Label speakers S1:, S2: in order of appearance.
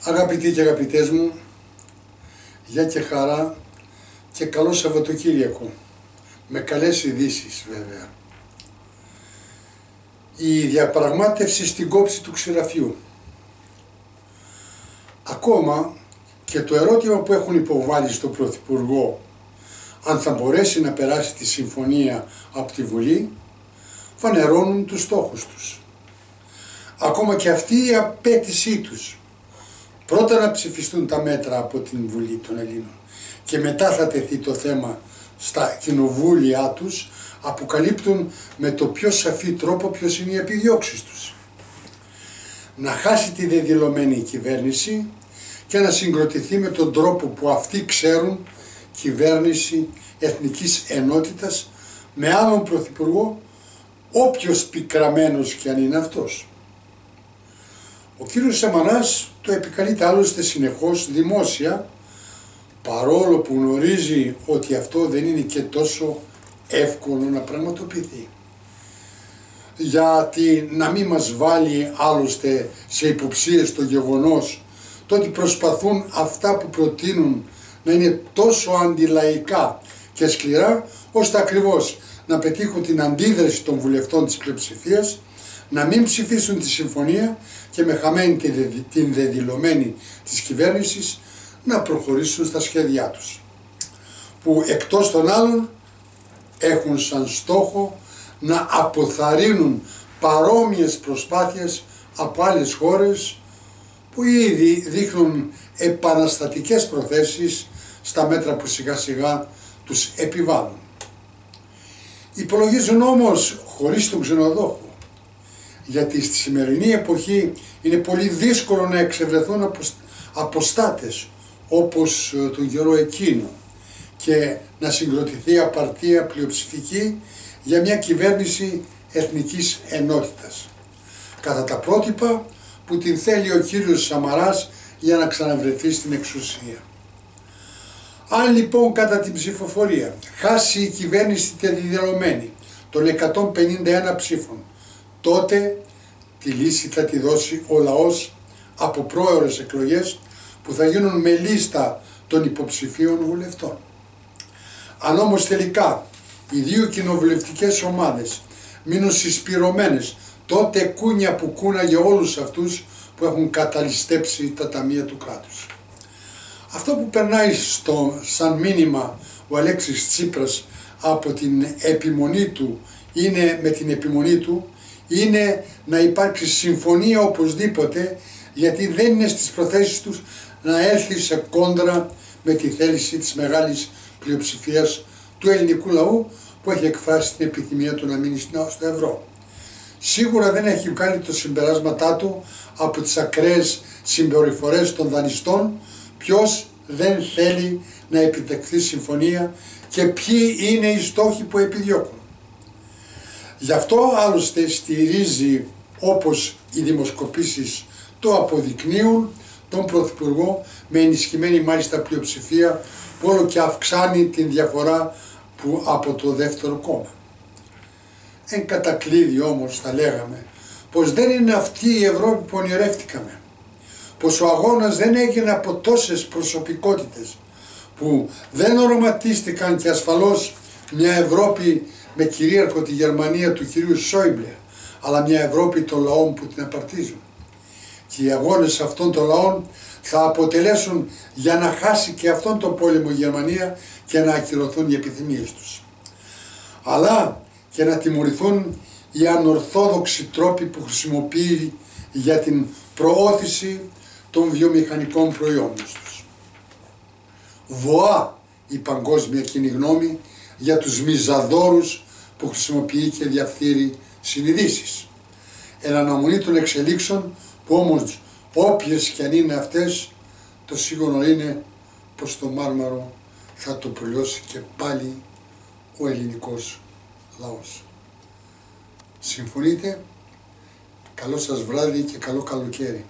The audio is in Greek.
S1: Αγαπητοί και αγαπητές μου, γεια και χαρά και καλό Σαββατοκύριακο, με καλές ειδήσεις βέβαια. Η διαπραγμάτευση στην κόψη του Ξηραφιού. Ακόμα και το ερώτημα που έχουν υποβάλει στον Πρωθυπουργό, αν θα μπορέσει να περάσει τη συμφωνία από τη Βουλή, φανερώνουν τους στόχους τους. Ακόμα και αυτή η απέτησή τους, πρώτα να ψηφιστούν τα μέτρα από την Βουλή των Ελλήνων και μετά θα τεθεί το θέμα στα κοινοβούλια τους, αποκαλύπτουν με το πιο σαφή τρόπο ποιος είναι οι επιδιώξεις τους. Να χάσει τη δεδηλωμένη κυβέρνηση και να συγκροτηθεί με τον τρόπο που αυτοί ξέρουν, κυβέρνηση εθνικής ενότητας με άλλον πρωθυπουργό, όποιος πικραμένος κι αν είναι αυτός. Ο κύριος Σαμαράς το επικαλείται άλλωστε συνεχώς δημόσια, παρόλο που γνωρίζει ότι αυτό δεν είναι και τόσο εύκολο να πραγματοποιηθεί. Γιατί να μην μας βάλει άλλωστε σε υποψίες το γεγονός το ότι προσπαθούν αυτά που προτείνουν να είναι τόσο αντιλαϊκά και σκληρά, ώστε ακριβώς να πετύχουν την αντίδραση των βουλευτών της πλειοψηφίας, να μην ψηφίσουν τη συμφωνία και με χαμένη την δεδηλωμένη της κυβέρνησης να προχωρήσουν στα σχέδιά τους, που εκτός των άλλων έχουν σαν στόχο να αποθαρρύνουν παρόμοιες προσπάθειες από άλλες χώρες που ήδη δείχνουν επαναστατικές προθέσεις στα μέτρα που σιγά σιγά τους επιβάλλουν. Υπολογίζουν όμως χωρίς τον ξενοδόχο, γιατί στη σημερινή εποχή είναι πολύ δύσκολο να εξευρεθούν αποστάτες όπως τον καιρό εκείνο και να συγκροτηθεί απαρτία πλειοψηφική για μια κυβέρνηση εθνικής ενότητας, κατά τα πρότυπα που την θέλει ο κύριος Σαμαράς για να ξαναβρεθεί στην εξουσία. Αν λοιπόν κατά την ψηφοφορία χάσει η κυβέρνηση τη δεδηλωμένη των 151 ψήφων, τότε τη λύση θα τη δώσει ο λαός από πρόωρες εκλογές που θα γίνουν με λίστα των υποψηφίων βουλευτών. Αν όμως τελικά οι δύο κοινοβουλευτικές ομάδες μείνουν συσπυρωμένες, τότε κούνια που κούνα για όλους αυτούς που έχουν καταλυστέψει τα ταμεία του κράτους. Αυτό που περνάει σαν μήνυμα ο Αλέξης Τσίπρας από την επιμονή του, είναι να υπάρξει συμφωνία οπωσδήποτε, γιατί δεν είναι στις προθέσεις τους να έρθει σε κόντρα με τη θέληση της μεγάλης πλειοψηφίας του ελληνικού λαού που έχει εκφράσει την επιθυμία του να μείνει στο ευρώ. Σίγουρα δεν έχει βγάλει το συμπεράσματά του από τις ακραίες συμπεριφορές των δανειστών, ποιος δεν θέλει να επιτευχθεί συμφωνία και ποιοι είναι οι στόχοι που επιδιώκουν. Γι' αυτό άλλωστε στηρίζει, όπως οι δημοσκοπήσεις το αποδεικνύουν, τον Πρωθυπουργό με ενισχυμένη μάλιστα πλειοψηφία που όλο και αυξάνει την διαφορά από το δεύτερο κόμμα. Εν κατακλείδη όμως θα λέγαμε πως δεν είναι αυτή η Ευρώπη που ονειρεύτηκαμε, πως ο αγώνας δεν έγινε από τόσες προσωπικότητες που δεν οραματίστηκαν και ασφαλώς μια Ευρώπη με κυρίαρχο τη Γερμανία του κυρίου Σόιμπλε, αλλά μια Ευρώπη των λαών που την απαρτίζουν. Και οι αγώνες αυτών των λαών θα αποτελέσουν για να χάσει και αυτόν τον πόλεμο η Γερμανία και να ακυρωθούν οι επιθυμίες τους. Αλλά και να τιμωρηθούν οι ανορθόδοξοι τρόποι που χρησιμοποιεί για την προώθηση των βιομηχανικών προϊόντων τους. Βοά η παγκόσμια κοινή γνώμη για τους μιζαδόρους που χρησιμοποιεί και διαφθείρει συνειδήσεις. Εν αναμονή των εξελίξεων που όμως όποιες και αν είναι αυτές, το σίγουρο είναι πως το Μάρμαρο θα το προλιώσει και πάλι ο ελληνικός λαός. Συμφωνείτε? Καλό σας βράδυ και καλό καλοκαίρι.